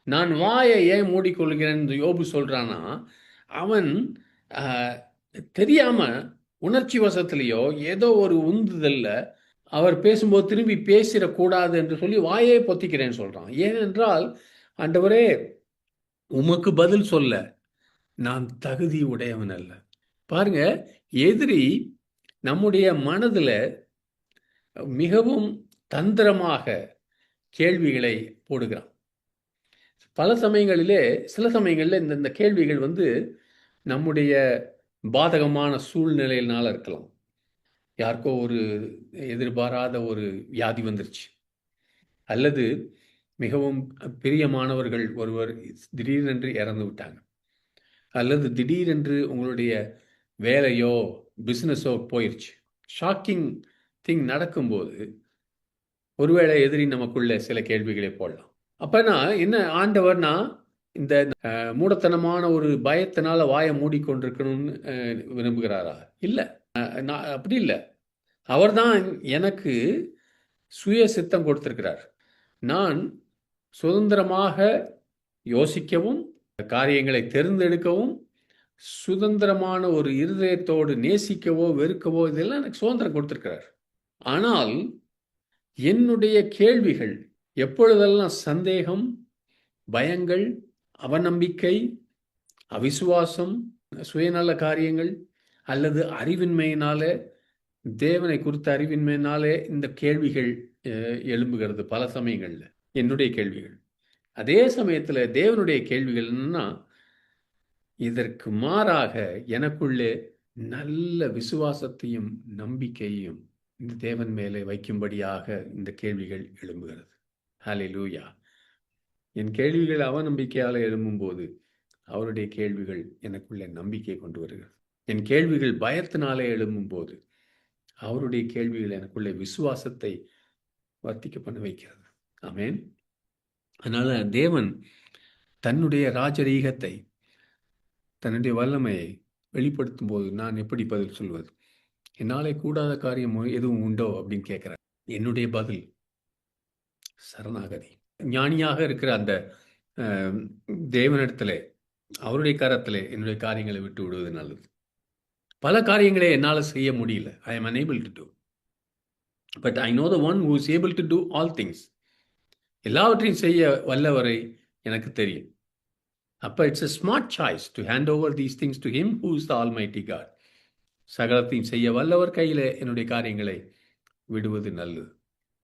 நான் வாயை ஏன் மூடிக்கொள்கிறேன் என்று யோபு சொல்றானா, அவன் தெரியாம உணர்ச்சி வசத்திலேயோ ஏதோ ஒரு உந்துதல்ல அவர் பேசும்போது திரும்பி பேசிடக்கூடாது என்று சொல்லி வாயே பொத்திக்கிறேன்னு சொல்றான். ஏனென்றால், ஆண்டவரே உமக்கு பதில் சொல்ல நான் தகுதி உடையவன் அல்ல. பாருங்க, எதிரி நம்முடைய மனதில் மிகவும் தந்திரமாக கேள்விகளை போடுகிறான். பல சமயங்களிலே, சில சமயங்களில் இந்த கேள்விகள் நம்முடைய பாதகமான சூழ்நிலையினால இருக்கலாம். யாருக்கோ ஒரு எதிர்பாராத ஒரு வியாதி வந்துருச்சு, அல்லது மிகவும் பிரியமானவர்கள் ஒருவர் திடீரென்று இறந்து விட்டாங்க, அல்லது திடீரென்று உங்களுடைய வேலையோ பிஸ்னஸோ போயிடுச்சு. ஷாக்கிங் திங் நடக்கும்போது ஒருவேளை எதிரி நமக்குள்ள சில கேள்விகளை போடலாம். அப்பனா என்ன, ஆண்டவர்னா இந்த மூடத்தனமான ஒரு பயத்தினால வாயை மூடிக்கொண்டிருக்கணும்னு விரும்புகிறாரா? இல்லை, நான் அப்படி இல்லை. அவர்தான் எனக்கு சுய சித்தம் கொடுத்திருக்கிறார். நான் சுதந்திரமாக யோசிக்கவும், காரியங்களை தேர்ந்தெடுக்கவும், சுதந்திரமான ஒரு இருதயத்தோடு நேசிக்கவோ வெறுக்கவோ இதெல்லாம் எனக்கு சுதந்திரம் கொடுத்திருக்கிறார். ஆனால் என்னுடைய கேள்விகள் எப்பொழுதெல்லாம் சந்தேகம், பயங்கள், அவநம்பிக்கை, அவிசுவாசம், சுயநல காரியங்கள் அல்லது அறிவின்மையினால, தேவனை குறித்த அறிவின்மையினாலே இந்த கேள்விகள் எழும்புகிறது. பல சமயங்களில் என்னுடைய கேள்விகள். அதே சமயத்தில் தேவனுடைய கேள்விகள் என்னன்னா, இதற்கு மாறாக எனக்குள்ளே நல்ல விசுவாசத்தையும் நம்பிக்கையும் இந்த தேவன் மேலே வைக்கும்படியாக இந்த கேள்விகள் எழும்புகிறது. ஹல்லேலூயா. என் கேள்விகள் அவநம்பிக்கையால் எழும்பும்போது அவருடைய கேள்விகள் எனக்குள்ளே நம்பிக்கை கொண்டு வருகிறது. என் கேள்விகள் பயத்தினாலே எழும்பும்போது அவருடைய கேள்விகள் எனக்குள்ளே விசுவாசத்தை வர்த்திக்க பண்ண வைக்கிறது. ஆமென். அதனால தேவன் தன்னுடைய ராஜரீகத்தை, தன்னுடைய வல்லமையை வெளிப்படுத்தும் போது நான் எப்படி பதில் சொல்வது? என்னாலே கூடாத காரியம் எதுவும் உண்டோ அப்படின்னு கேட்கிறேன். என்னுடைய பதில் சரணாகதி. ஞானியாக இருக்கிற அந்த தேவனிடத்திலே, அவருடைய கரத்திலே என்னுடைய காரியங்களை விட்டு விடுவது நல்லது. பல காரியங்களை என்னால் செய்ய முடியல. ஐ am unable to do. But I know the one who is able to do all things. எல்லாவற்றையும் செய்ய வல்லவரை எனக்கு தெரியும். அப்ப it's a smart choice to hand over these things to him who is the almighty God. சகலத்தையும் செய்ய வல்லவர் கையிலே என்னுடைய காரியங்களை விடுவது நல்லது.